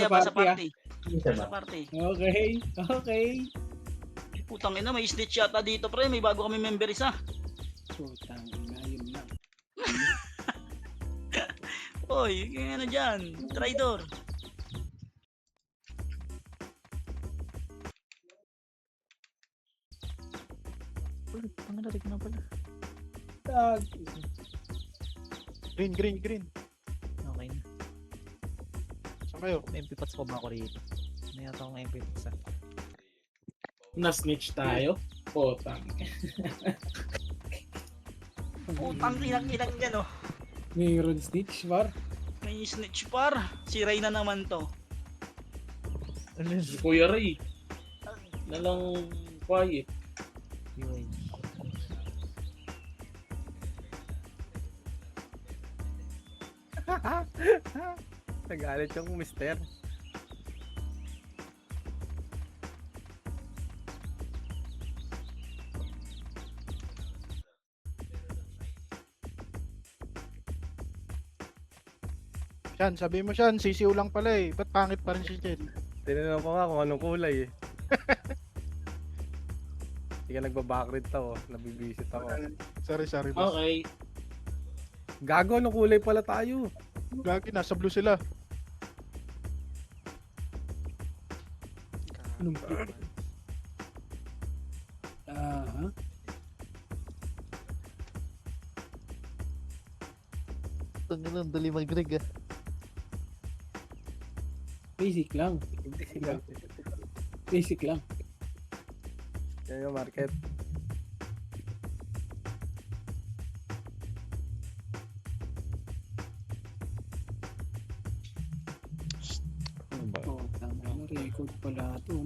Sa Kaya ba sa party, party? Isa Sa ba? party. Okay, okay. Putang ina, may snitch yata dito pre. May bago kami member isa. Putang ina, yun lang. Oy, yung ano dyan? Traitor. Uy, tanga na rin na pala. Tag. Green, green, green. Okay na. Saan kayo? May MP pots pa ba ako rito? May yata akong MP pots ah. Na-snitch tayo. Putang. Putang inang yan oh. Mayroon snitch, par. May snitch par. Si Ray na naman to. Ano yun? Si Kuya Ray. Nalang quiet. Yun. Nagalit yung mister. Siyan, sabi mo siyan, sisiw lang pala eh. Ba't pangit pa rin si Jen? Tinanong ko nga kung anong kulay eh. Hindi ka nagbabackread ako. Nabibisit ako. Sorry, sorry boss. Okay. Gago, anong kulay pala tayo? Gagi, nasa blue sila. Anong Aha. Tangin lang, dali mag-rig ah. Basic lang. Basic lang. Yan yung market. Oh, tama na. Record pala ito.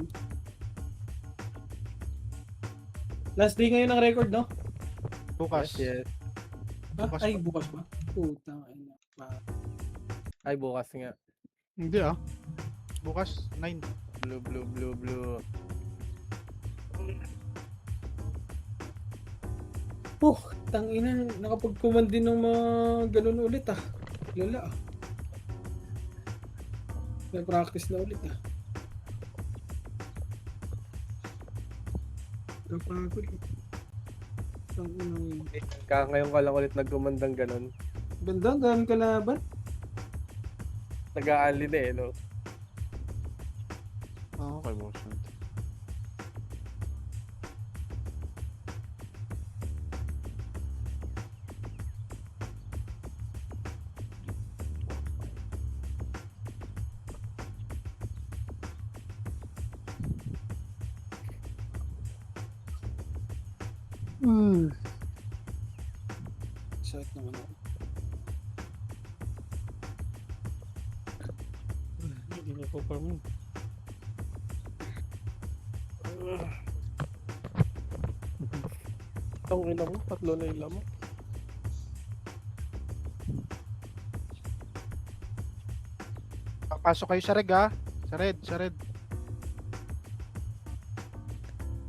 Last day ngayon ng record, no? Bukas. Yes. Ah, Bukas ay, pa. bukas ba? Putang ina. Ay, bukas nga. Hindi ah. Bukas, 9. Blue, blue, blue, blue. Tangina, nakapag-command din ng mga ganun ulit ah. Lala ah. May practice na ulit ah. Kapagod. Tangina yun. Kaya ngayon ka lang ulit nagkumandang ganun. Ganda, dami kalaban. Nag-aali na eh, no? Ah, okay boss. Sakit naman ako. Hindi na po farm. Ang ina mo, tatlo na ilan mo. Papasok kayo sa reg ah. Sa red, sa red.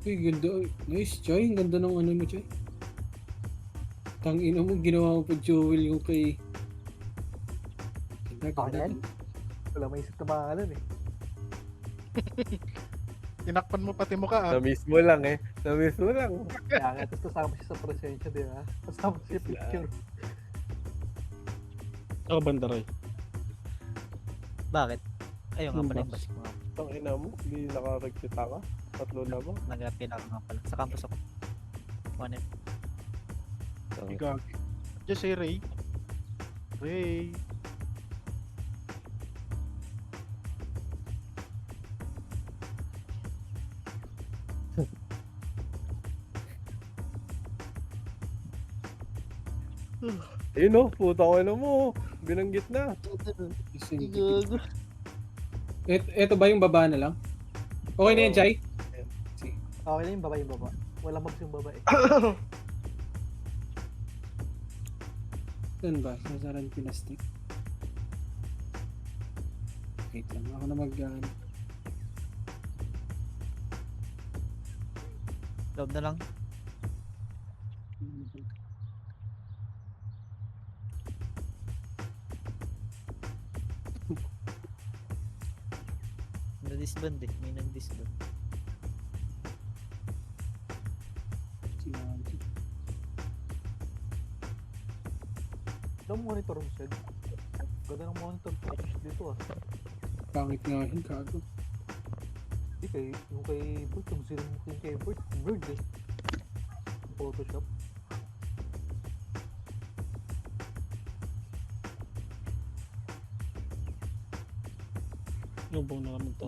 Uy, ganda. Nice, Choy. Ang ganda ng ano mo, Choy. Tangina mo, ginawa mo pa jewel yung kay... Ganda, ganda. Ayan? Wala may isip na pangalan eh. Tinakpan mo pati mukha ah. Na-miss mo lang eh. Na-miss mo lang. Kaya nga, tapos kasama siya sa presensya, di ba? Kasama siya sa picture. Ako bandaray. Bakit? Ayun nga pala Ano yung basic mga Ang ina mo, hindi nakaregsita ka. Tatlo na ba? nag-appeal ako nga pala. Sa campus ako. 1F. Ikaw. Just say Ray. Ray. Ayun no, puta ko na mo. Binanggit na. Gago. Ito ba yung baba na lang? Okay na yan, Chay? Okay na yung baba yung baba. Wala mags yung baba eh. Saan ba? Sasaran pinastik. Wait lang, ako na Loob na lang. Na-disband eh. May nag-disband. Sinabi. Ang monitor mo, Sed. Ganda ng monitor dito ah. Pangit nga yun, kago. Hindi yung kay Bert, yung zero mo yung kay Bert, Bird eh. Photoshop. Lubong na naman to.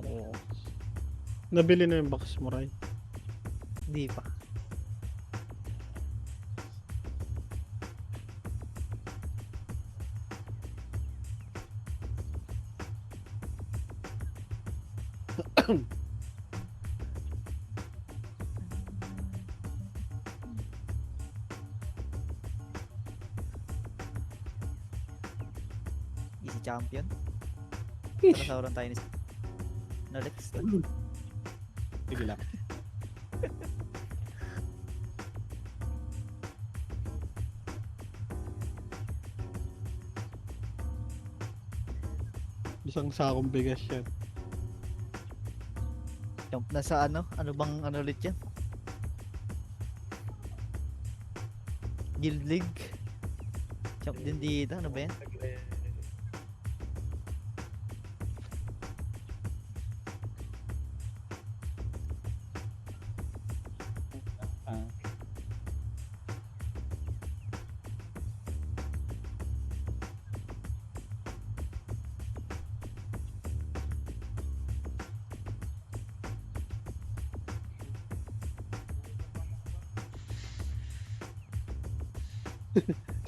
Nabili na yung box mo, Ray. Hindi pa. Easy champion. Tara sauran tayo ni no, Lex. Sige lang. Isang sakong bigas yan. Jump na sa ano? Ano bang ano ulit yan? Guild League. Jump din dito. Ano ba yan?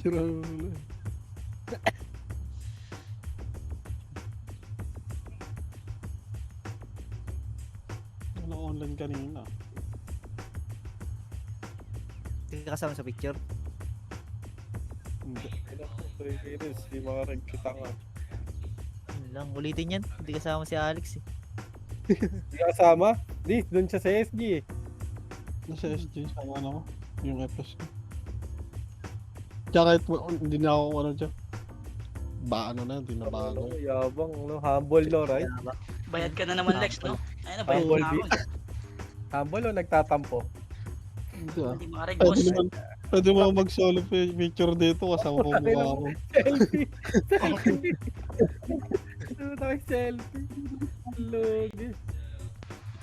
Tira mo na. Ano online kanina? Hindi ka kasama sa picture. Hindi. Hindi makakagkita nga. Yun lang. Ulitin yan. Hindi kasama si Alex eh. Hindi kasama? Di, dun siya sa SG eh. Nasa SG, sama na ko. Yung FS ko. Tsaka kahit hindi na ako ano dyan. Ba ano na, hindi na bago. Yabang, no? Humble, no, right? Bayad ka na naman, Lex, no? Ayun na, bayad Humble, na ako. Humble o nagtatampo? Hindi ah. Hindi makareg, Pwede boss. naman, pwede mo mag-solo picture dito kasama ko mukha mo. Selfie! Selfie! Ano tayo selfie? Logi.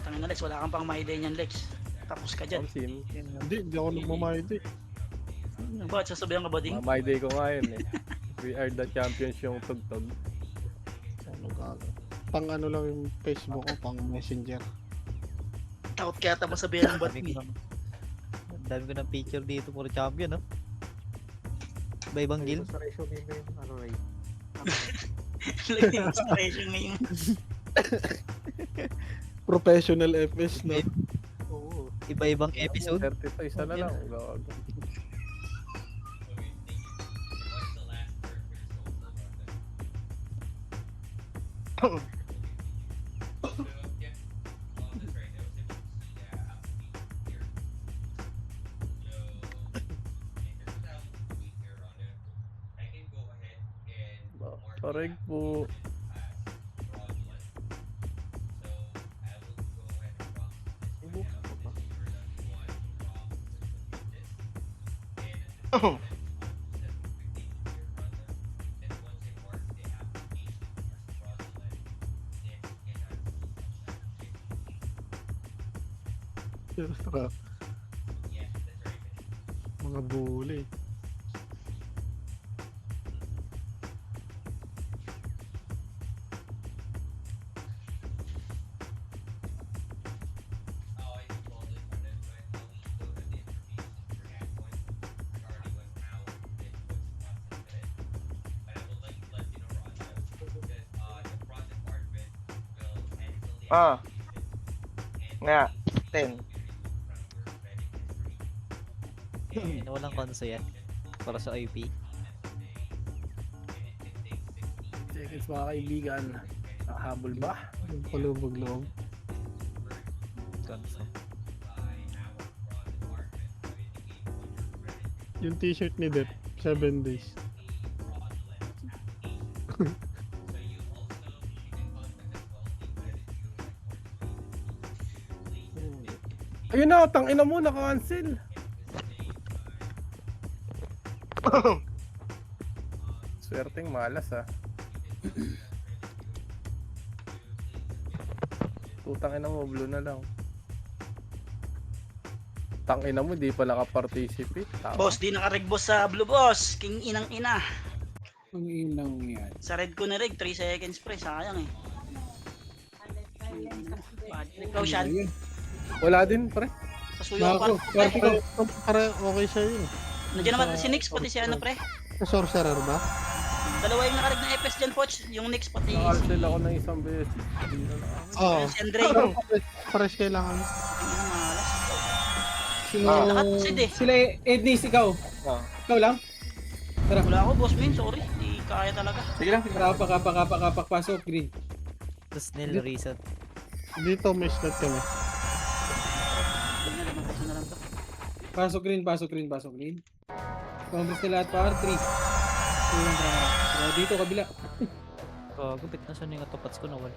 Tangin na, Lex, wala kang pang maide niyan, Lex. Tapos ka dyan. Sim. Hindi ako nagmamayad eh. Bakit sasabihan ka ba din? My day ko nga yun eh. We are the champions yung tugtog. Ano ka? Pang ano lang yung Facebook ko, pang messenger. Takot kaya tapos sabihan ng Dami ko bati. ng, dami ko ng picture dito. Puro champion no? Iba-ibang guild. Sa resume mo yung ano Ray. Like yung inspiration ngayon. Professional FS no? Oo. Iba-ibang episode. 32, isa na lang. Gago. Correct po. Mga bully. Nga, 10. Walang konso yan. Para sa IP. Seconds mga kaibigan. Nakahabol ba? Yung palubog loob. Konso. Yung t-shirt ni Dep, 7 days. Ayun na, tangina mo, naka-cancel. Swerteng malas ah. Tutangina mo, blue na lang. Tangina mo, di pa naka-participate. Tama. Boss, di naka-reg boss sa blue boss. King inang ina. Ang inang yan. Sa red ko na reg, 3 seconds pre. Sayang eh. Ikaw siya. Ano yun? Wala din, pre. Pasuyo Nako, pa. party ko. Pare, okay siya yun. Nandiyan naman si Nix, pati si ano pre. Sorcerer ba? Dalawa yung nakareg na FS dyan, Poch. Yung Nix, pati Naka-cancel ako ng isang beses. Di na naka- Oo. si Andre. Pares kailangan. Ang ina malas. Sino? Nakasid eh. Sila Ednis, ikaw. Ah. Ikaw lang? Tara. Wala ako, boss min. Sorry. Di kaya talaga. Sige lang. Kapak, pasok, green. Tapos nil reset. Dito may slot kami. Hindi na, lamang na lang to. Pasok green. Congress na lahat par, 3. 2, 1, dito, kabila. Gupit na siya yung atopats ko nawala.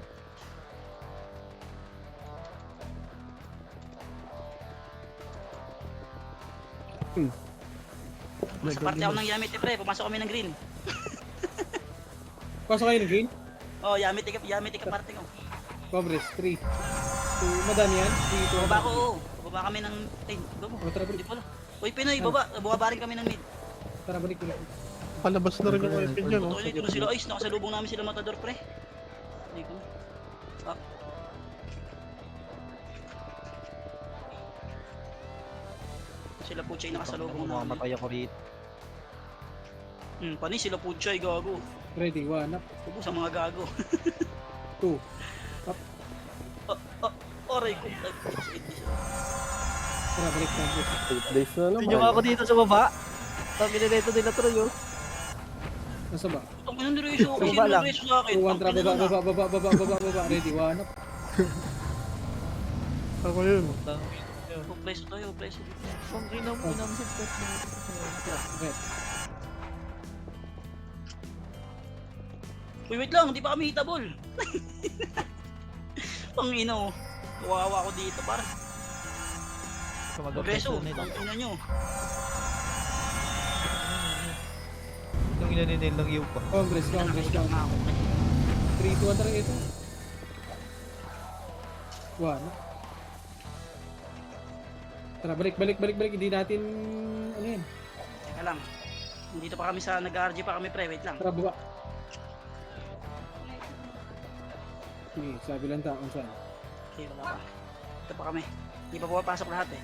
Sa parte ako ng Yamit eh, pre. Pumasok kami ng green. Pasok kayo ng green. Oh, Yamit ka parte ko. Congress, 3. 2, madami yan. 3, 2, Baba ko, oh. Baba kami ng 10. Baba. Oh, tara, Hindi balik. pala. Uy, Pinoy, baba. Bumaba rin kami ng mid. Tara, balik. Palabas na rin yung weapon dyan, oh. Totoo nito na sila. Ay, nakasalubong namin sila Matador, pre. Hindi ko. Ah. Sila po siya nakasalubong namin. Mamamatay ako dito. Pani sila po siya gago. Ready, 1, up. Tubo sa mga gago. 2. Aray ko. Tara, balik Congress. 8 days na naman. Tingnan mo ako dito sa baba. Sabi nila ito nila Troy oh. Nasa ba? Ang ina ni Rezo. Kasi Baba lang. Rezo sa akin. 2, 1, Ang tara, ina na. baba. Ready, 1, up. Ako yun. Oh, preso tayo, preso. Ang ina mo ng support mo. Red. Uy, wait lang. Hindi pa kami hitabol. Ang ina oh. Kawawa ko dito, par. Preso. Ang ina nyo. Yung inaninil ng iyo pa. Congress. Nakakaiyak na ako. 3, 2, 1, tara, ito. 1. Tara, balik. Hindi natin, ano yan. Teka lang. Nandito pa kami sa nag-RG pa kami, pre. Wait lang. Tara, baba. Sige, sabi lang taon saan. Okay, wala pa. Ito pa kami. Hindi pa pumapasok lahat eh.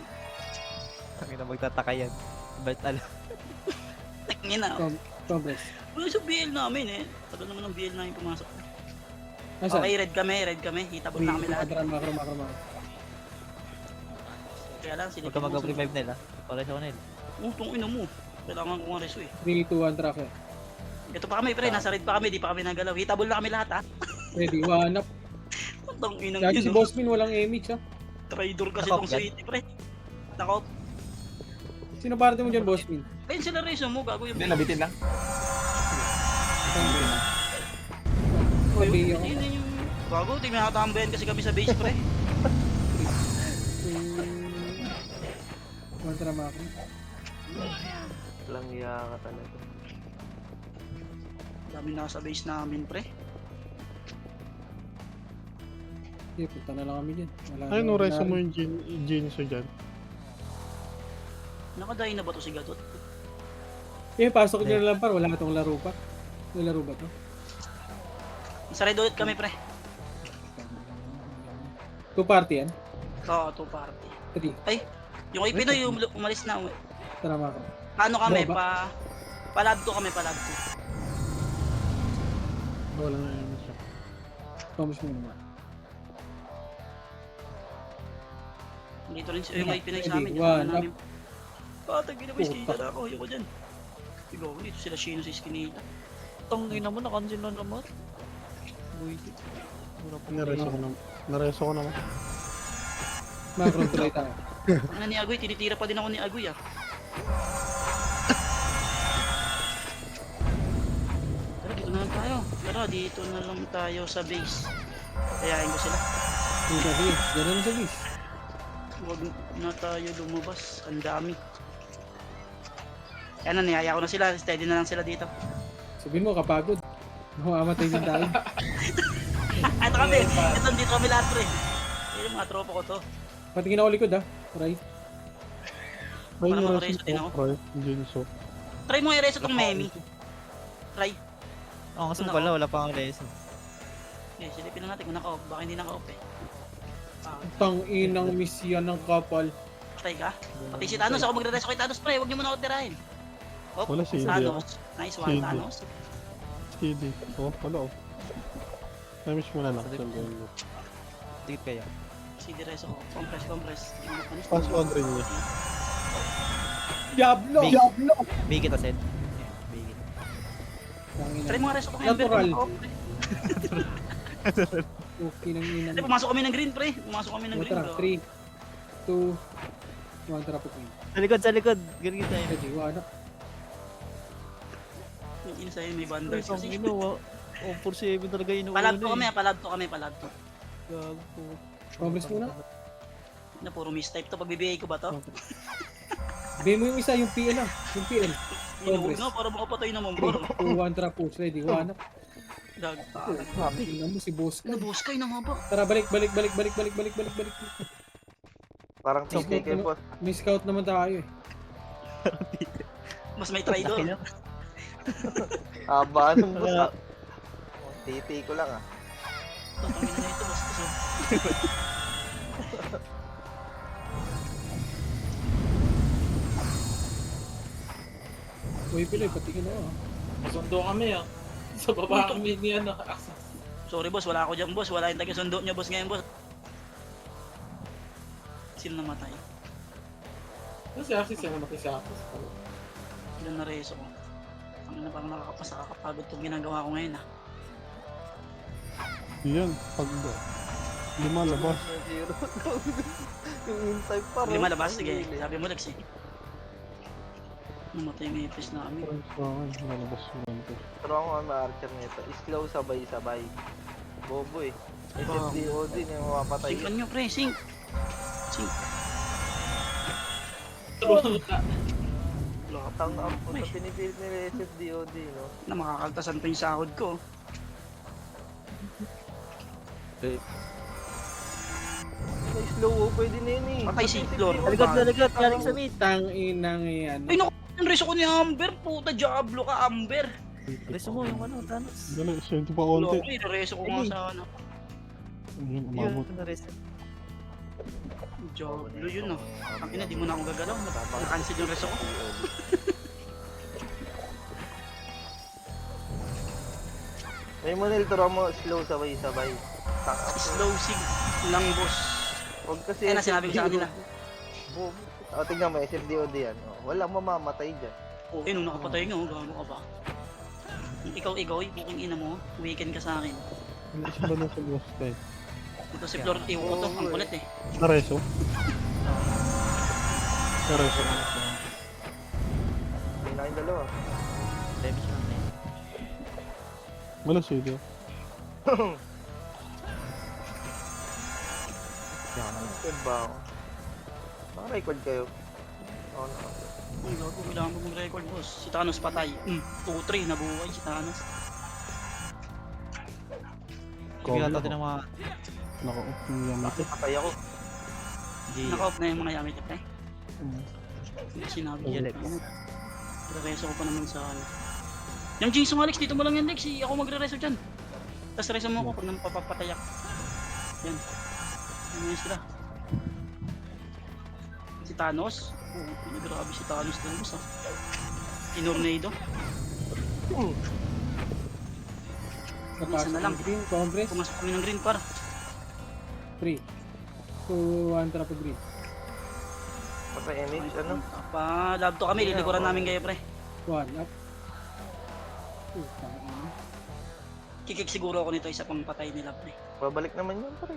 Ang ina magtataka yan. Ba't alam? Tingin na. Congress. Wala sa BL namin eh. Tagal naman ng BL namin pumasok. Nasaan? Okay, red kami. Hitabol na kami lahat. Makro. Kaya lang, Huwag ka mag-revive nila. Para sa kanil. Utong ina mo. Kailangan ko nga reso eh. 3, 2, 1, track. Ito pa kami, pre. Nasa red pa kami. Di pa kami nagalaw. Hitabol na kami lahat ha. Ready, 1 up. Utong inang Lagi si yun. Bossmin walang image ha. Traidor kasi Nakop tong yan. sweetie, pre. Nakop. Sino parte mo dyan, Bossmin? Ayun sila reso mo. Gago yung... Hindi, nabitin lang. Sabi Ayun, ako. yun yung... Gago, tinatambayan kasi kami sa base, pre. 1 tara makro. Lang iya ka talaga. Dami nasa base namin, pre. Sige, punta na lang kami dyan. Ay, no, reso mo yung Jinso dyan. Nakadayo na ba to si Gatot? Eh, pasok nyo na lang par. Wala itong laro pa. May laro ba to? Sa red ulit kami, pre. 2 party yan? Oo, 2 party. 3. Ay, yung kay Pinoy, umalis na. Tara makro. Paano kami? Baba. Palab 2 kami, palab 2. Wala na yun siya. Thomas mo naman. Dito rin yung kay Pinoy sa amin. Ready, Yung one, namin. Tagin na ba, Puta. skita na ako. Ayoko dyan. Ikaw, dito sila Shino sa Eskinita. Tang ina mo nakansin na naman. Buisit. Nareso ko naman. Makro, tuloy tayo. Ano ni Agoy? Tinitira pa din ako ni Agoy ah. Tara, dito na lang tayo. Tara, dito na lang tayo sa base. Kayain ko sila. Sige, gano'n sa bis. Huwag na tayo lumabas. Ang dami. Kaya na, niyaya ko na sila. Steady na lang sila dito. Sabihin mo, kapagod. Mamamatay din tayo. Ito kami. Ito, dito kami lahat pre. Yung mga tropa ko to. Patingin ako likod, ha? Right. Ay, Para yung makareso din ako. Right, Jinso. Try mo i-reso tong Memi. Try. Oo, kasi pala, wala pa akong reso. Okay, silipin na natin kung naka-off. Baka hindi naka-off eh. Tang inang misya ng kapal. Patay ka? Patay si Thanos. Ako magre-reso kay Thanos pre. Huwag niyo muna ako tirahin. Oh, Wala si India. Thanos. Nice one, Si India. Thanos. CD. Oh, wala oh. Namiss mo na lang. Sabi ko. Sandali mo. Tikit kaya. CD reso ko. Compress. Tingnan mo panis. Pass on rin niya. Diablo! Big. Diablo! Big it asin. Big it. Tang Try ina. mo nga reso tong Ember. Natural. Naka-off, pre. Okay nang inang. Ay, pumasok kami ng green pre. Pumasok kami ng green. Tara, bro. 3, 2, 1, tara po. Sa likod. Ganun tayo. Ready, wala. Yung inside may bundles Ang kasi. ginawa. Oh, 4-7 talaga yun. Palad to kami, palad to. Gago. Congress muna. Na puro mistype to. Pagbibigay ko ba to? Bigay mo yung isa, yung PL lang. Yung PL. Inuwag na, para makapatay naman bro. 2, 1, tara po. Ready, wala. Dag. Tingnan mo si boss ka. Nabus kayo na nga ba? Tara, balik. Parang TK kayo po. May scout naman tayo eh. Mas may traitor. Laki lang. Haba ng boss ah. TT ko lang ah. Tatangin na ito, bastos oh. Uy, Pinoy, patingin ako. Masundo kami ah. Sa baba kami ni ano. Sorry boss, wala ako dyan boss. Wala yung taga-sundo niya boss ngayon boss. Sino namatay? Kasi actually siya naman kasi ako. Ilan na reso ko? Ang na parang nakakapagod itong ginagawa ko ngayon ah. Yan, pag lumalabas. Yung inside pa Lima labas, sige. Sabi mo Lex eh. Namatay yung ipis namin. Lalabas mo lang to. Pero ako ang ma-archer nito. Slow sabay-sabay. Bobo eh. SFDO din yung mapapatay. Sinkan nyo pre, sink. Tang ang puto pinipilit nila SFDOD no. Na makakaltasan pa yung sahod ko. May slow oh, pwede na yun eh. Patay si Flor. Sa likod. Galing sa mid. Tang inang yan. Ay naku, yung reso ko ni Amber. Puta, Diablo ka Amber. Reso mo yung ano, Thanos. Dali, 20 pa Wala konti. ko eh, reso ko nga sa ano. Yun, umabot. Yun, na-reso. Diablo yun ah. Ang ina, di mo na ako gagalaw. Na-cancel yung reso ko. May Monel turo mo slow sabay-sabay. Tang ang Slow sig lang boss. Huwag kasi Kaya na sinabi ko sa kanila. Bobo. O tingnan mo SFDOD yan. Oh, walang mamamatay dyan. Eh, nung nakapatay nga, gaano ka ba? Ikaw, booking ina mo. Weekend ka sa akin. Ano isa ba na sa boss kay? Ito si Flor, iwan ko to. Ang kulit eh. Nareso? Nareso. May na kayong dalawa. Damage lang na yun. Wala CD. Record ba ako? Naka-record kayo? Oo na. Uy, gago, kailangan mo mag-record boss. Si Thanos patay. 2-3, nabuhay si Thanos. Sige ata din ang mga Naka-off yung Yamato. Patay ako. G. Naka-off na yung mga yamit eh. Mm. Hindi sinabi Yeah, niya. Lex. Rereso ko pa naman sa ano. Yung Jinx mo Alex, dito mo lang yan Lex. Ako magre-reso dyan. Tapos reso mo ako pag napapatayak. Yan. Ano yun sila? Si Thanos? Oo, grabe si Thanos din boss ah. Tinornado. Kapasok na lang. ng green, Congress. Pumasok kami ng green par. 3, 2, 1, tara po green. Patay image ano? Pa, love to kami, lilikuran namin kayo pre. 1, up. Tang ina. Kikik siguro ako nito, isa pang patay nila pre. Babalik naman yun pre.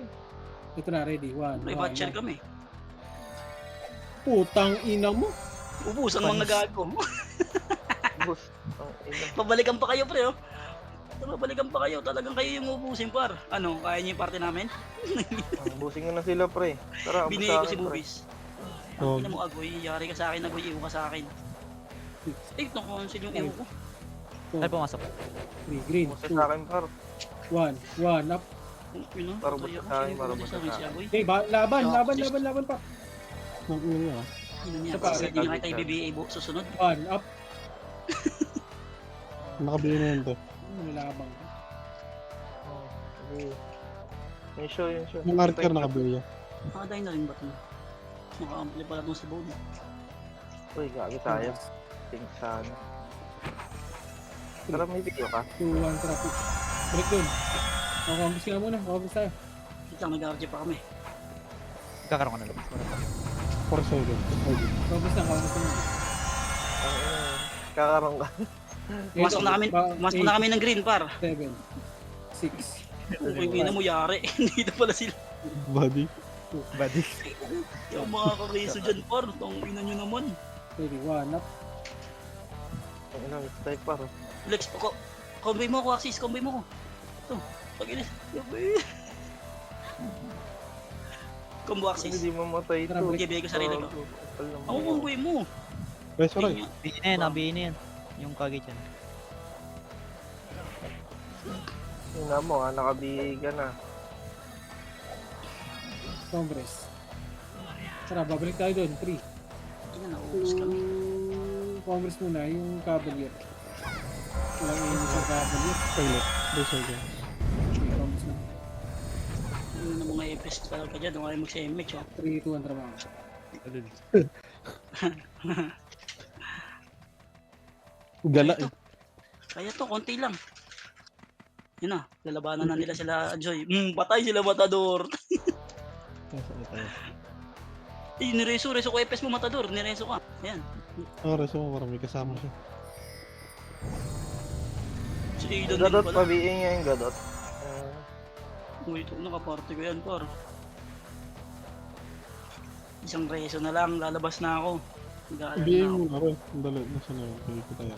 Ito na, ready. 1, Pre, batcher kami. Putang ina mo. Ubus ang mga gago. Boss. Ang ina. Pabalikan pa kayo pre oh. Mabalikan pa kayo, talagang kayo yung ubusin par. Ano, kaya niyo yung party namin? Busing na sila pre. Tara, abot Binigay sa ko si akin pre. Bubis. Oh. Ang ina mo Agoy, yari ka sa akin Agoy, iwo ka sa akin. Eh, itong cancel yung iwo ko. Ay, pumasok. 3, green, Busa 2, sa akin par. 1 up. Yun Para patay basta ako, sa akin, sino para ba basta sa akin sa si Agoy? Okay, laban pa. Nang ina niya. Ino niya, Sa pare. kasi hindi na kita i-BBA bo susunod. 1 up. Nakabili na yun to. Nilabang. Okay. Yung show, yung show. Yung archer nakabili yan. Nakadain na rin ba ito? Naka-ampli pala itong sa bone. Uy, gagi tayo. Think sana. Tara, may video ka. 2, 1 traffic. Balik dun. Makakambis ka na muna. Makakambis tayo. Wait lang, nag-RJ pa kami. Kakaroon ka na labas. 4 seconds. Makakambis na. Ang ina, kakaroon ka. Pumasok na kami ng green par. 7, 6, Okay, ina mo yari. Dito pala sila. Body. Badi. Yung mga kareso dyan par. Tong ina nyo naman. 1 up. Ang ina, it's type par. Lex, comboy mo ako, Axis. Comboy mo ko. Ito, pag-inis. Yabe. Combo Axis. Hindi mamatay ito. Tara, Sige, bigay ko sarili ko. Kapal naman Ako yan. comboy mo. Reso rin. Bini na yan, nabini na yan. Yung kagit yan. Ina mo ha, nakabihig ka na. Congress. Tara, babalik tayo doon. 3, Ina, naubos kami. 2, Congress muna. Yung Cavalier. Walang inis sa Cavalier. Toilet. 2 seconds. Okay, Congress na. Ano na mga EPS talaga dyan. Huwag kayo mag-CMH, oh. 3, 2, 1 trabaho. Gala eh. Kaya to, konti lang. Yun na, lalabanan na nila sila Joy. Patay sila Matador. Eh, nireso ko EPS mo Matador, nireso ka. Ayan. Ang reso mo, parang may kasama siya. Si Aidan din Gadot, pala. pabiin niya yung gadot. Uy, ito, nakaparty ko yan, par. Isang reso na lang, lalabas na ako. Mag-aalala na Ibihin ako. mo na rin. Ang dali. Nasa na yun. Pili ko tayo.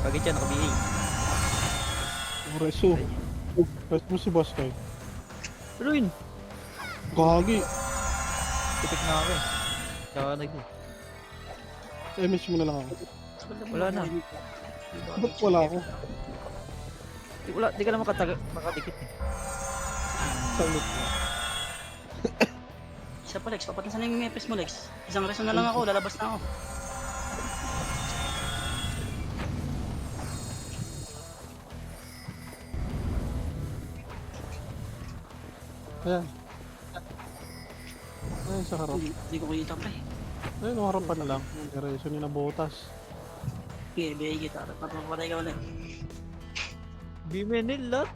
Kagit yan, nakabini. Ang reso. Reso mo si boss kayo. Ruin! Kagi. Tipik na ako eh. Tsaka nag MS mo na lang ako. Wala na. Ba't wala ako? Di ka naman makadikit eh. Salit mo. Isa pa, Lex. Papatasan na yung EPS mo, Lex. Isang reso na lang ako, lalabas na ako. Ayan. Ayan sa harap. Hindi ko kita, pre. Ayun, harap pa na lang. Reso ni na botas. Okay, bigay kita. Papapatay ka ulit. Bimenil lahat.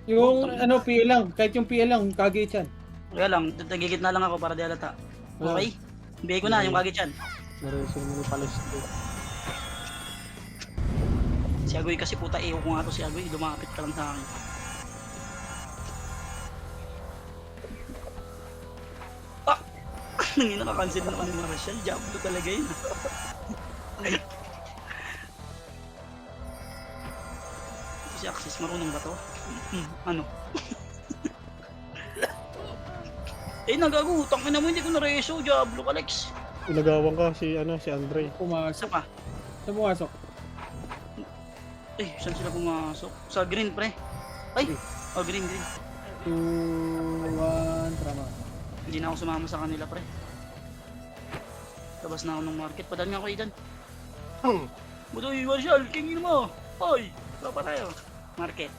Yung ano, PL lang. Kahit yung PL lang, kagit yan. Kaya lang, tagigit na lang ako para di halata. Okay? Bigay ko na yung kagit yan. Reso ni Palestine. Si Agoy kasi puta, ko nga to si Agoy. Lumapit ka lang sa akin. Ah! Nangin nakakancel na kami mga Rachel. Diablo talaga yun. Si Axis, marunong ba to? Ano? Eh, nagagutang ka naman, hindi ko na-reso. Diablo ka, Lex. Inagawan ka si Andre. Isa Pumasok. pa. Sa pumasok. Eh, saan sila pumasok? Sa green, pre. Ay! Oh, green. 2, 1 trabaho. Hindi na ako sumama sa kanila, pre. Labas na ako ng market. Padal nga ako, Aidan. Butoy, Marshall, kingin mo. Hoy, pa tayo. Market.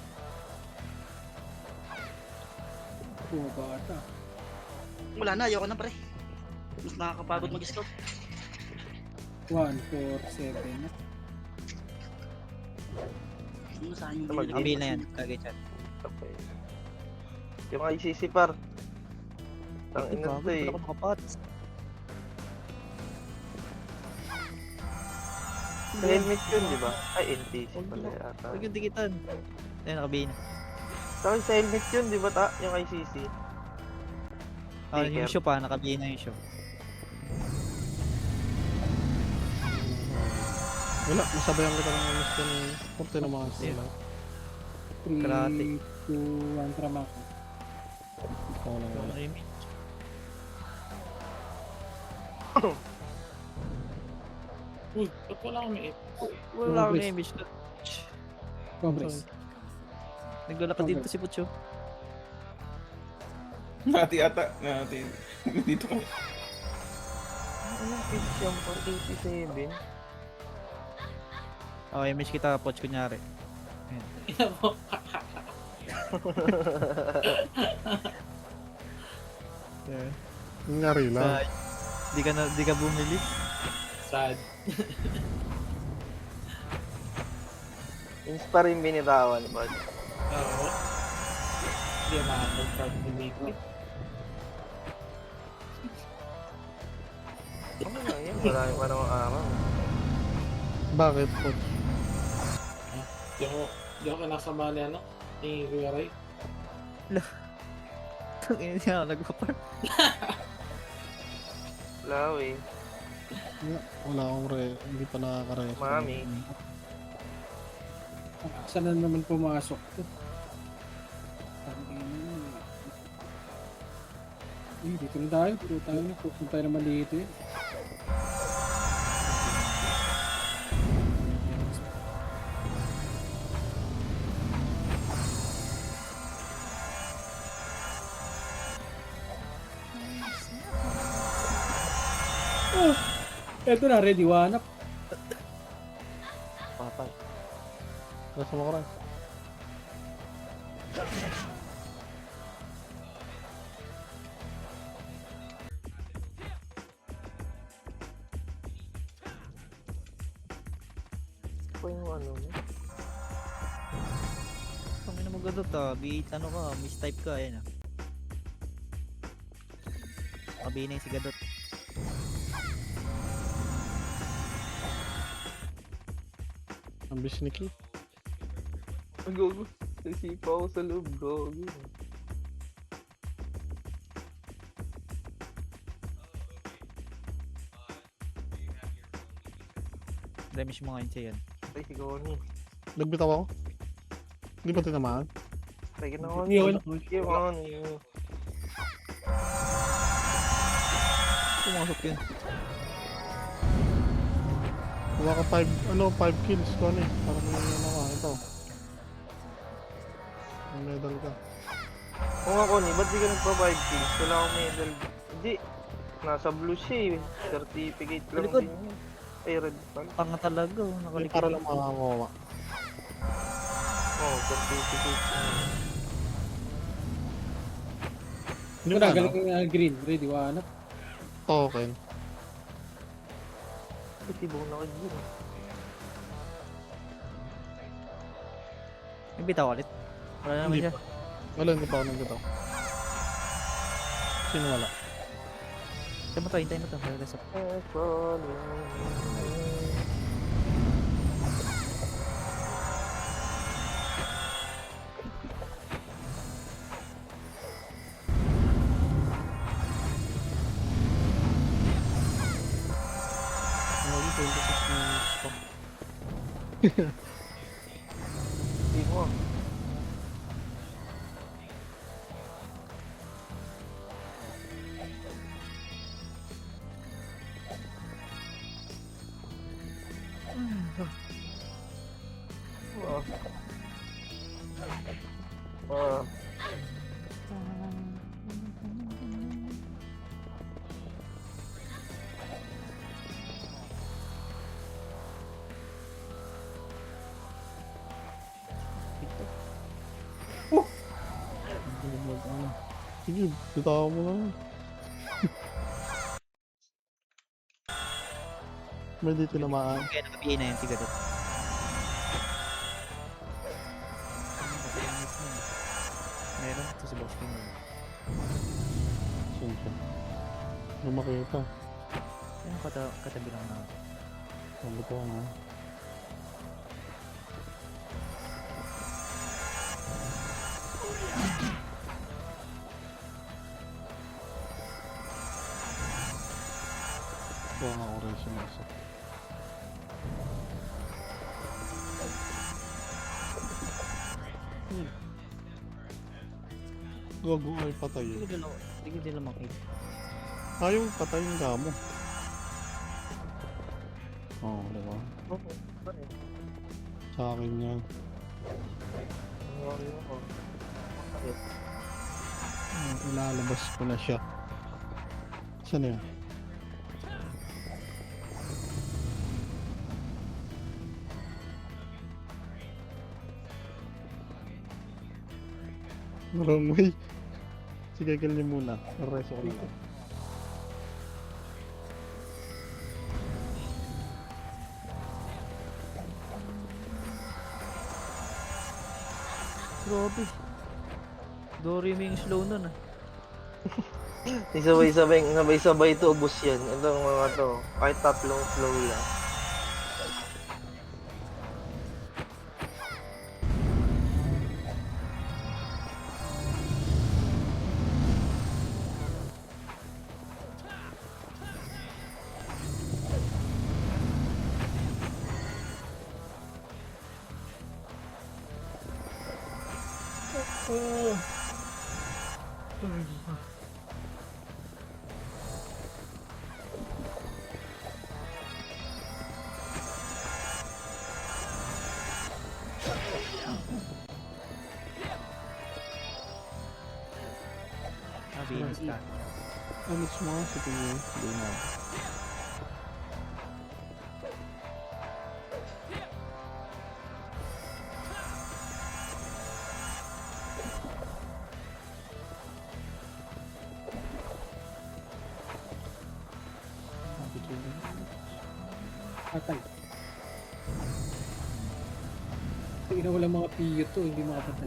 Bata. Wala na, ayoko na, pre. Mas nakakapagod mag-scout. 1, 4, 7. Ano saan yung Tama, binilagay? Nakabini na yan, kagit yan. Okay. Yung ICC par. Ang ina to eh. Wala ko makapats. Sa helmet yun, di ba? Ay, NTC pala yata. Huwag yung dikitan. Ayun, nakabini. Saka sa helmet yun, di ba yung ICC? Ah, yung Sticker. show pa, nakabini na yung show. Wala, nasabayan kita ng miss ko ng porte ng mga sila. 3, 2, 1, trama ko. Oo lang wala. Uy, ba't wala kami eh? Wala akong Congress. image na. Congress. Naglalakad dito si Pucho. Nati ata. Nati. Dito ka. Anong pitch yung 487? Oh, image kita, Pucho, kunyari. Ina mo. Yeah. Nangyari lang. Di ka bumili. Sad. Ins pa rin binitawan, bud. Oo. Hindi na makakapag-start ni Mickey. Ano na yan? Marami pa namang araw. Bakit po? Di ako kinasama ni ano? Ni Kuya Ray. Tangina niya, nagpa-park. Wala eh. Wala akong hindi pa nakaka-rest. Mami. Saan na naman pumasok? Dito na tayo. Dito tayo na. Kung tayo naman dito eh. Oh, eto na, ready, wanap. Papay. Nasa mo ko rin. Pa yung ano mo? Kami na magadot ah. B8 ano ka, mistype ka, ayan ah. Mabinay si Gadot. Ang bisniki. Gogo. Nasipa ako sa loob, gogo. Damage mo ngayon siya yan. Ay, si Connie. Nagbitaw ako. Hindi ba tinamaan? Ay, ginawa Hindi niya. ako Sige, Connie. Pumasok yun. Kuha ka 5 kills ko ano eh. Parang may ano ka, ito. May medal ka. Oo nga, Connie, ba't di ka nagpa-5 kills? Wala akong medal. Hindi. Nasa blue siya eh. Certificate lang Likod. din yun. Ay, red pala. Panga talaga, oh. Para Nakalikod. lang makakuha. Oo, certificate. Hindi Ito ba na, ano? galing green, ready, wanap. Token. Ay, tibong na kayo yun. Yung bitaw ulit. Wala naman Hindi siya. pa. Wala, hindi pa ako nagbitaw. Sino wala? Hintay mo to. Reres up. Ano, 26 minutes pa. Hindi mo. Ah. Sige, bitaw mo na. May di tinamaan. Kaya nakabihin na yun si Gadot. Meron. Ito si Boss King. Siyempre. Lumaki ka. Ayun, katabi lang na. Sabi ko nga. Kaya nga ako rin sumasok. Gago ay patay. Hindi ko nila makita. Ayaw patay yung gamo. Oo, diba? Oo, pare. Sa akin yan. Ano ako? Bakit? Ilalabas ko na siya. Saan yan? Wrong way. Sige, kill niyo muna. Reso ko lang. Grabe. Dorime yung slow nun ah. Sabay-sabay ito, ubos yan. Itong mga to, kahit tatlong flow lang. Oh. Mabilis ka. Ano mo sa tingin? Hindi na. Patay. Tingnan na walang mga piyo to, hindi makapatay.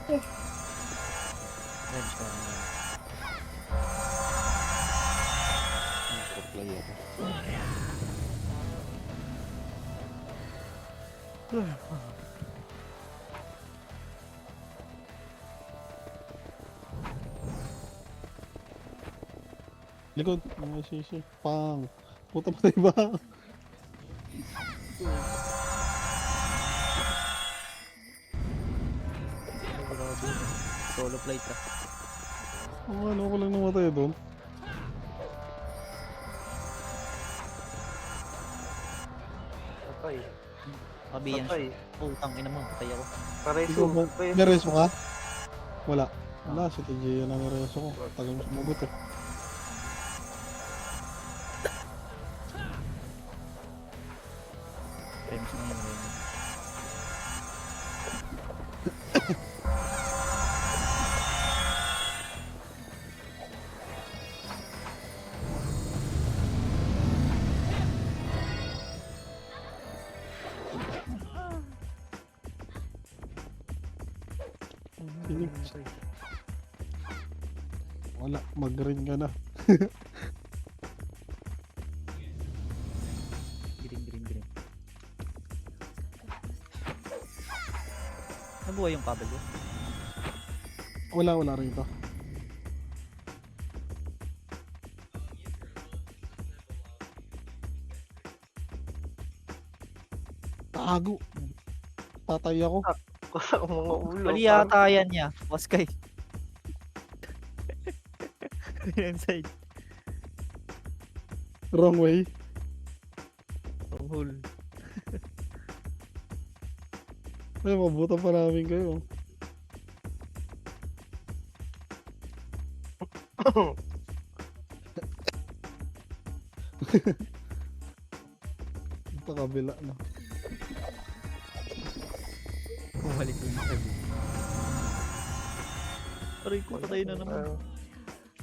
Range ka na. Pro player. Likod, mga sisi. Pang. Puta patay ba? Grabe. Solo flight ah. Ano ko lang namatay doon. Patay. Kabiyan Patay. siya. Putang ina mo, patay ako. Pareso. Nareso ka? Wala. Wala, si TJ yan ang nareso ko. Tagal mo sumagot eh. Times na yun. Range. Sinig. Wala, mag-ring ka na. Green. Nabuhay yung kabel ko. Wala rito. Tago. Patay ako. Kusa ang mga ulo. Mali yata yan niya. Waskay. Inside. Wrong way. Wrong hole. Ay, mabutan pa namin kayo. Ito kabila na. Bumalik ko yung sabi. Aray ko, patay na naman.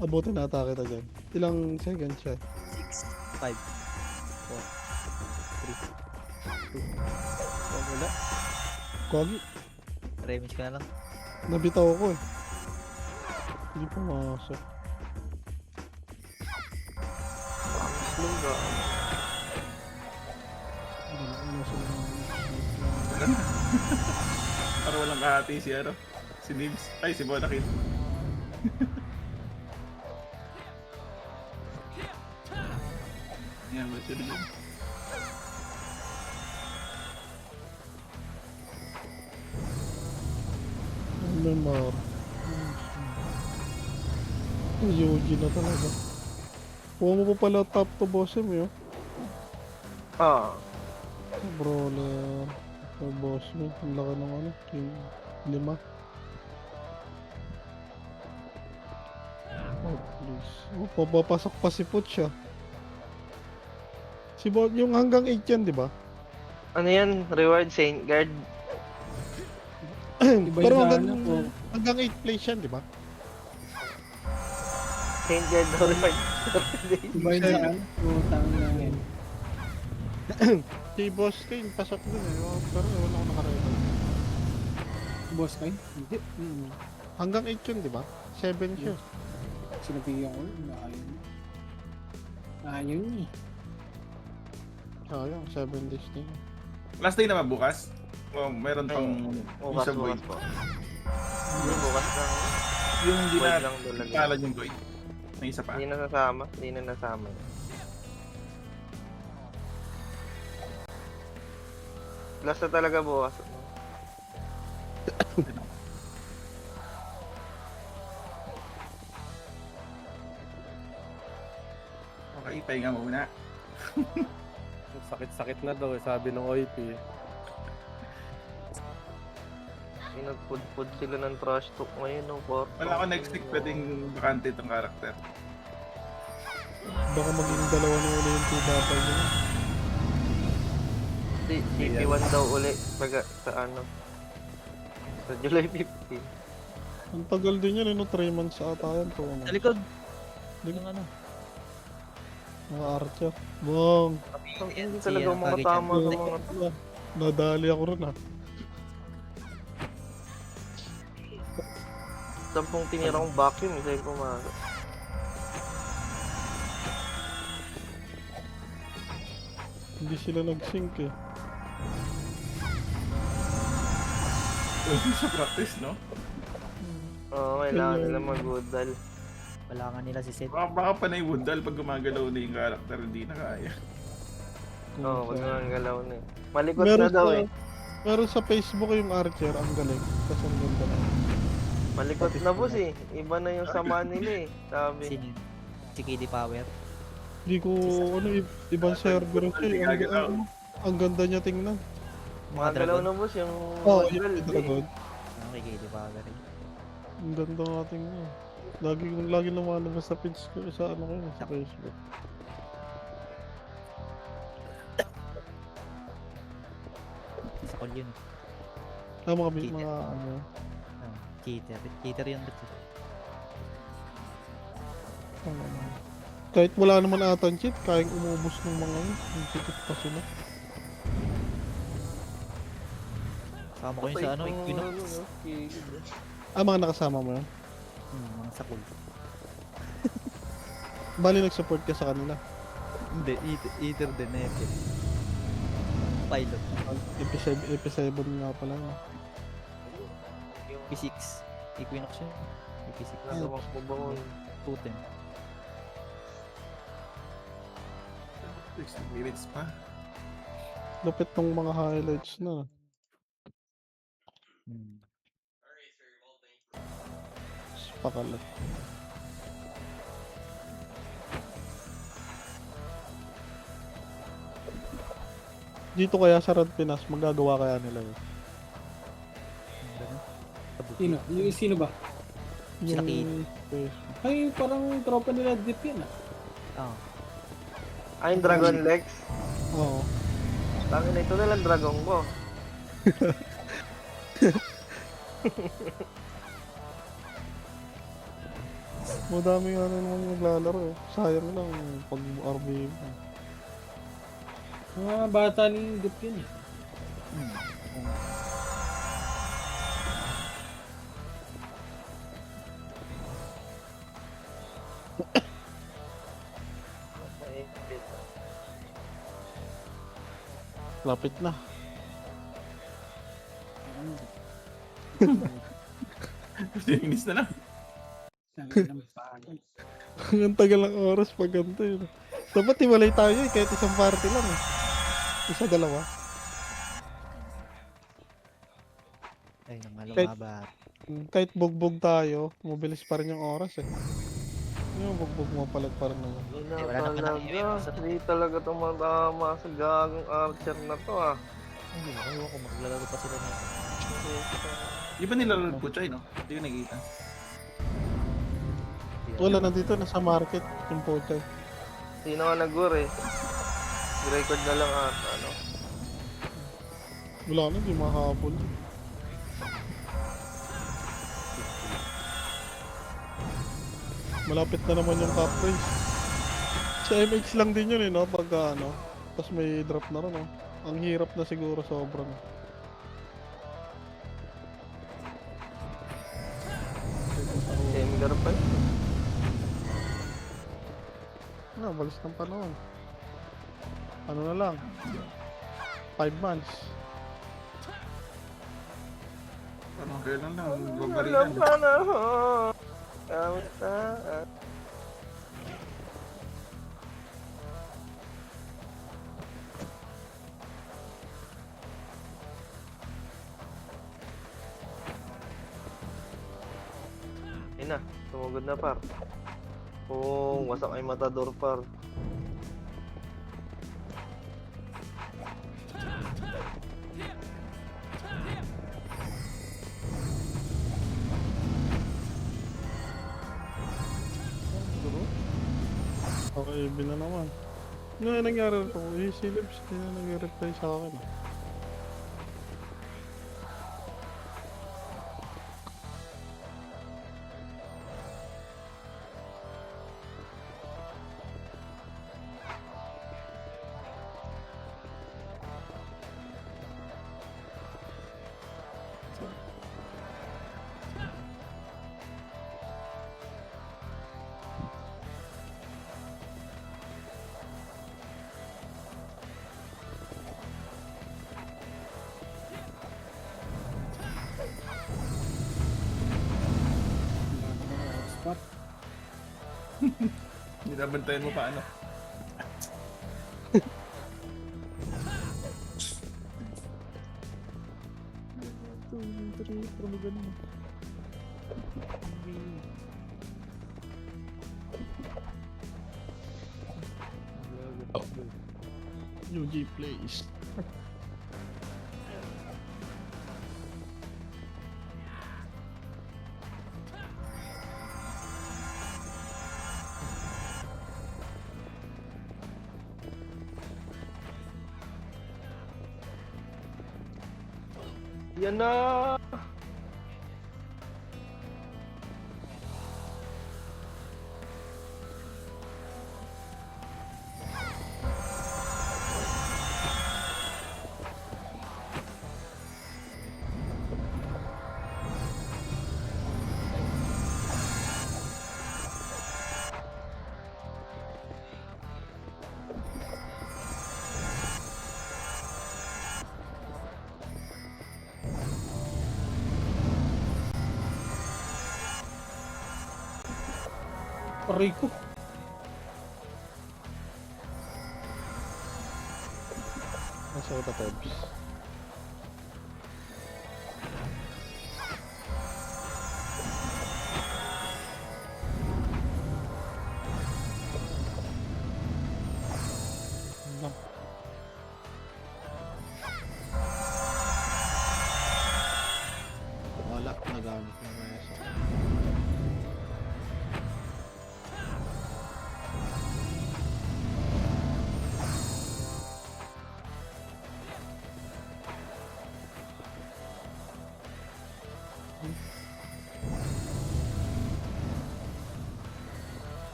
Abutin na atake kita dyan. Ilang seconds siya? 6, 5, 4, 3, 2, wala. Kogi. Remis ka na lang. Nabitaw ako eh. Hindi pa masok. Slow ka. Para walang kahati si ano. Si Nibs. Ay, si Bonakid. Yan, ba't yun yun? Lemar. Yuji na talaga. Kuha mo pa pala top to boss mo yun. Ah, Brawler. Oh, boss mo. Ang laki ng ano. Yung 5. Oh, please. Oh, papapasok pa si Putz siya. Si Bot, yung hanggang 8 yan, di ba? ano yan? Reward Saint Guard. Iba Pero yung hanggang, ano po. hanggang 8 plays yan, di ba? Saint Guard daw reward. Iba yung sa ano. Putang na yan. Si Boss Kane, pasok dun eh. Oh, pero wala akong nakarecord. Boss kayo? Hindi. Hanggang 8 yun, di ba? 7 siya. Sinabihan ko yun. Ayaw niya. Ayaw niya. Sayang, 7 days na yun. Last day naman bukas. O, meron pang Bukas, isa boy. bukas po. Hindi, bukas lang. Yung hindi Void na lang doon lang. kalan yung boy. May isa pa. Hindi na nasama. Hindi na nasama. Last na talaga bukas. Okay, pahinga muna. Sakit-sakit na daw, sabi ng OIP. Pinagpudpud sila ng trash talk ngayon. No, Wala ako next week pwedeng bakante itong karakter. Baka maging dalawa na uli yung T-Battle nila. CP1 daw uli. Sa ano. Sa July 15. Ang tagal din yan, 3 months ata yan to. Sa likod. Di- Yung ano. Mga Archer. Bong! Hindi Si, talaga ano, mga Kage-chan. tama sa mga Nadali ako rin ah. 10 tinira kong vacuum. Isa yung pumasok. Hindi sila nag-sync eh. Sa practice, no? Oo, kailangan nila mag-woodal. Wala nga nila si Seth. Baka panay Woodal pag gumagalaw na yung karakter, hindi na kaya. Oo, wag nang galaw na eh. Malikot Meron na daw sa, eh. meron sa Facebook yung Archer, ang galing. Kasi ang ganda na. Malikot na boss eh. Iba na yung sama nila eh. Sabi. Si KD Power. Hindi ko, ibang server siya eh. Ang ganda niya tingnan. Mga galaw na boss yung Oo, woodal. yung dragon. Ano kay KD Power eh. Ang ganda nga tingnan. Lagi lumalabas sa page ko sa ano ko yun, sa Facebook. Sa call yun. Mga Cheater. mga ano. Cheater. Cheater yun. ano. Kahit wala naman ata cheat, kayang umubos ng mga yun. Yung cheat pa sila. Kasama ko yun sa ano, Equinox. Mga nakasama mo yun? Mga sa call. Bali nag-support ka sa kanila. Hindi, Eater din eh. Pilot. EP7 nga pala. No? P6. Equinox yun. P6. Nagawak mo ba ko? 210. 60 minutes pa. Lupit tong mga highlights na. Pakalat. Dito kaya sa Rad Pinas, magagawa kaya nila yun? Sino? Yung sino ba? Sila Kid. Facebook. Ay, parang tropa nila Deep yan ah. Ah. Ay, yung Dragon Lex. Oo. Tangin na ito na lang dragon ko. Madami nga naman naglalaro eh. Sayang lang pag RBM. Mga bata ni Deep yan eh. Maipit. Lapit na. Finish na lang. Ang tagal ng oras pag ganito yun. Dapat hiwalay tayo eh, kahit isang party lang eh. Isa, dalawa. Ay, nang Kahit- lumabat. Kahit bugbog tayo, mabilis pa rin yung oras eh. Yung bugbog mo palag pa rin naman. Hindi Eh, na wala na pala talaga. iiwan. Hindi talaga tumatama sa gagong archer na to ah. Hindi mo, ewan ko maglalaro pa sila nito. Di ba nilalaro po, Choy, no? Hindi ko nakikita. Wala nandito, nasa market yung pochay. Sino nga nag-war eh? Record na lang ata, ano? Wala na, di makahabol. Malapit na naman yung top race. Sa MX lang din yun eh, no? Pagka ano, tapos may drop na rin, no? Ang hirap na siguro sobrang. Ember pa yun. Balis ng panahon. Ano na lang? 5 months. Parang kailan lang, Alam babarilan. pa na ho. Kamusta? Ayun na, tumugod na par. Oh, wasak ay matador par. Okay, na naman. Ano yung nangyari rito? Si Lips, hindi na nag-reply sa akin. Spot. Binabantayan mo pa, ano? UG plays. Yan na! Aray ko. Nasa ko Tebs. Wala, nagamit na reso.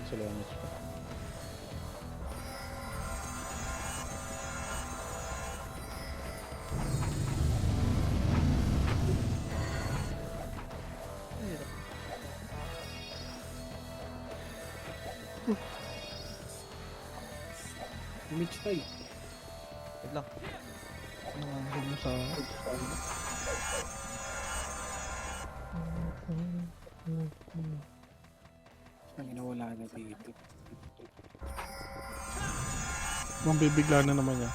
Salamat pa. Image tayo. Wait lang. Ano mo sa... Ang inawala na dito. Mambibigla na naman niya.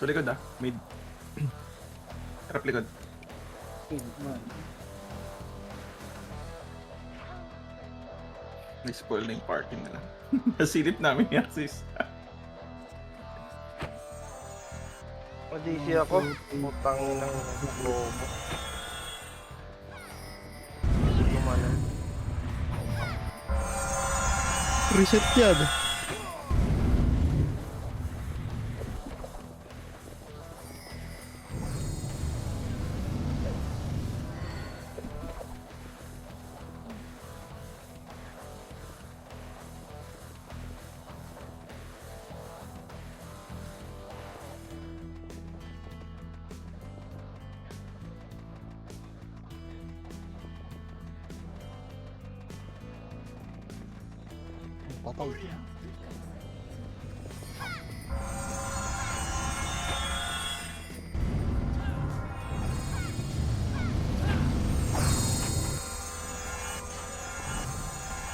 Ito likod ah. Mid. Harap likod. Okay, man. May-spoil na yung party nila. Nasilip namin yung assist. Ma-JC ako. Putang ng bobo. Gumanan. Reset yan. Patay.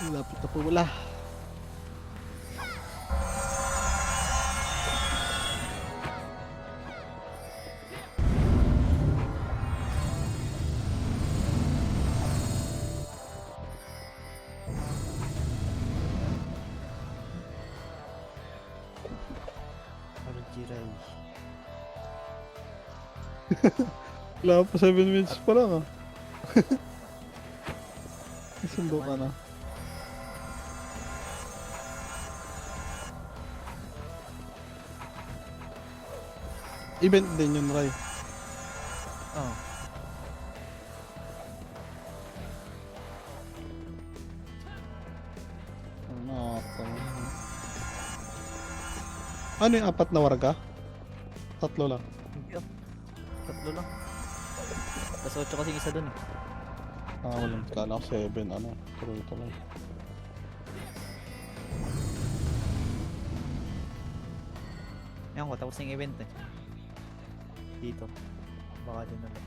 Lapit na po wala. Arjiray. Wala pa 7 minutes pa lang ah. Sundo ka na. Event din yun, Ray. Oh. Ano yung 4 na warga? 3 lang. Hindi ah. 3 lang. Tapos 8 kasing isa dun eh. Walang kala ko 7, ano. Ito lang. Ayan ko, tapos na yung event eh. Dito. Baka dyan na lang.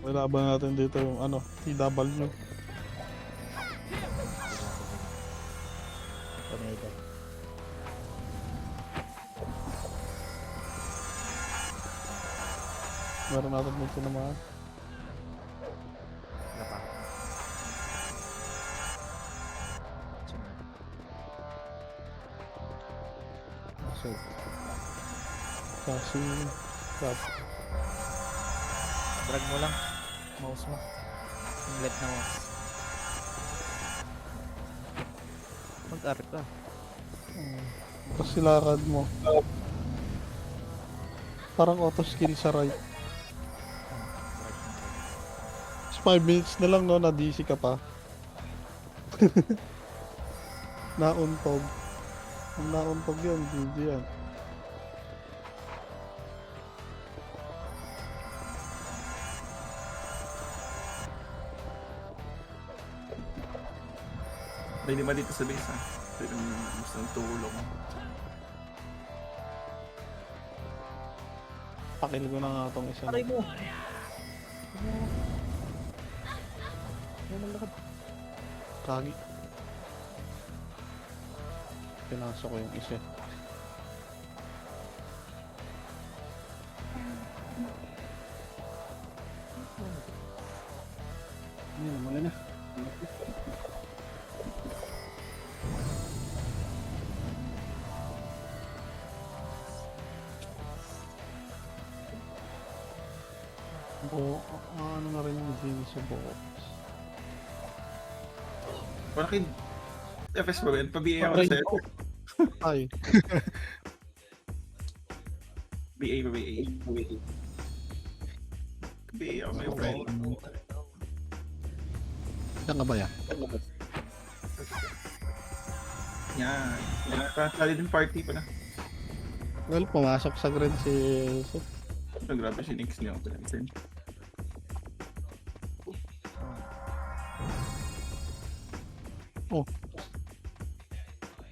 Laban natin dito yung ano, TW. Tornado. Meron natin dito naman. Wala pa. Sunod. Set. Kasi, stop. Drag mo lang. Mouse mo. Yung left na mouse. Mag-arc ka. Tapos silakad mo. Parang auto skill sa right. Tapos 5 minutes na lang no, na DC ka pa. Nauntog. Ang nauntog yun, GG yan. May lima dito sa base ah. Pero gusto ng tulong. Pakil ko na nga itong isa. Aray mo! Yan ang lakad. Kagi. Pinasok ko yung isa. Ano na rin yung din sa box. Malaking FS ba yan? Pa-BA ako Right. sa'yo. Ay, BA pa BA. BA ako my friend. yan nga ba yan? Yan. Sali din party pa na. Well, pumasok sa green si Yusuf. So, grabe si Nix niya ako pinag-send.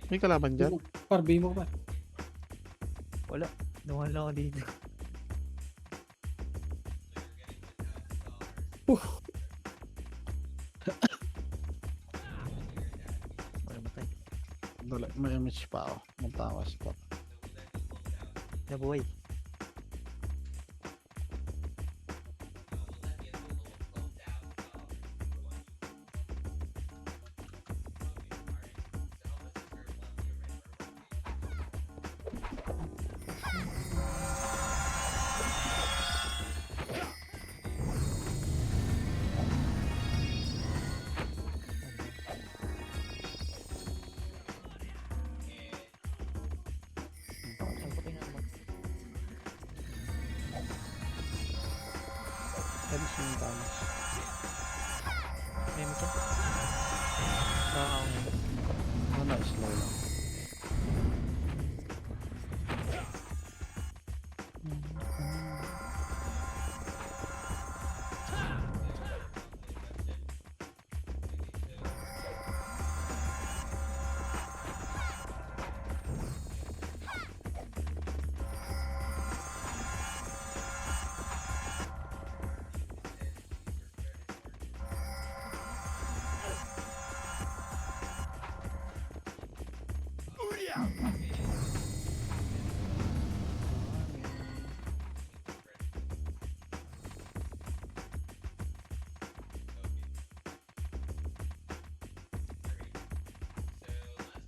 May kalaban dyan? Par, bay mo pa. Wala. Nuhan lang ako dito. Wala matay. Dala, may image pa ako. Magtawas pa. Nabuhay. Tapos yung tamas. May mito. Nakakaw Ano, slow lang.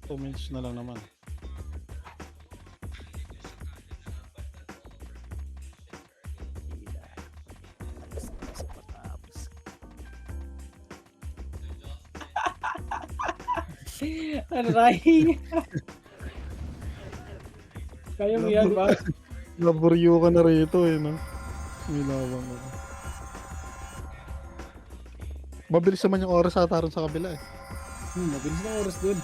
Two minutes na lang naman. Aray! Kaya mo yan ba? Naburyo ka na rito eh, no? Minawang ako. Mabilis naman yung oras ata ron sa kabila eh. Mabilis na oras dun.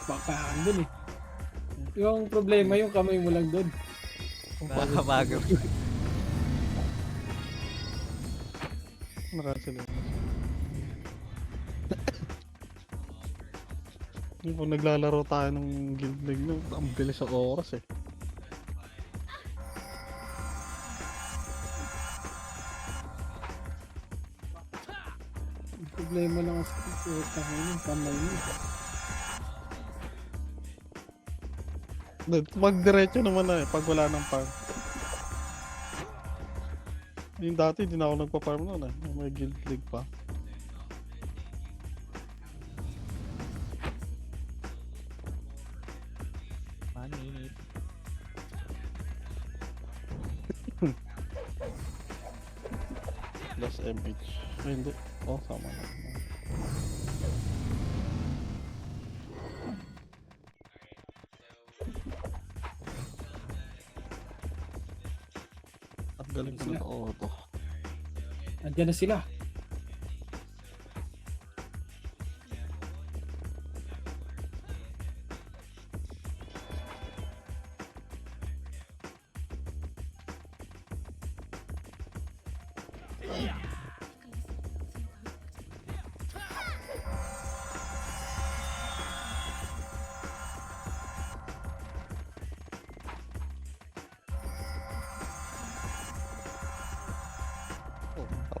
Bakpakan dun eh. Yung problema, yung kamay mo lang dun. Nakakabago. Nakasila. Yung pag naglalaro tayo ng Guild League, no, ang bilis sa oras eh. Yung problema lang sa yung kamay mo. Pag diretso naman na eh, pag wala ng farm. Yung dati, hindi na ako nagpa-farm noon eh. May Guild League pa. Manit. Plus MH. Ay, hindi. Oh, sama na. Ang galing ko na auto. Andiyan na sila.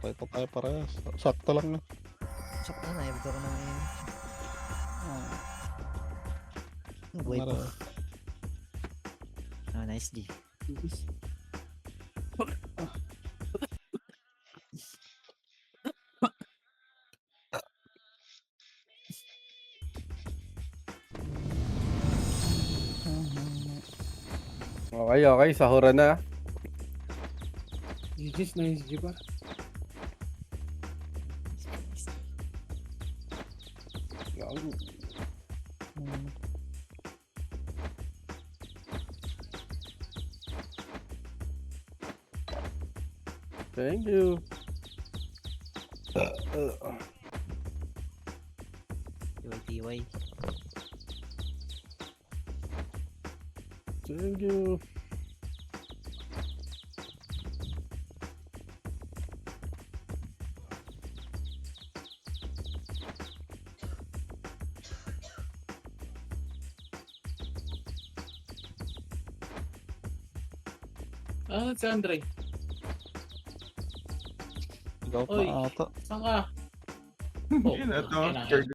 Okay, ito tayo parehas. Sakto lang na. Sakto na, ibig ko na ngayon. Buhay pa. Parehas. Ah, nice D. Okay, sahuran na. GG's na yung GG pa. Thank you. Tiway-tiway. Thank you. Ah, si Andre. Ikaw pa Oy. ata. Saan ka? Yun na to. kailangan.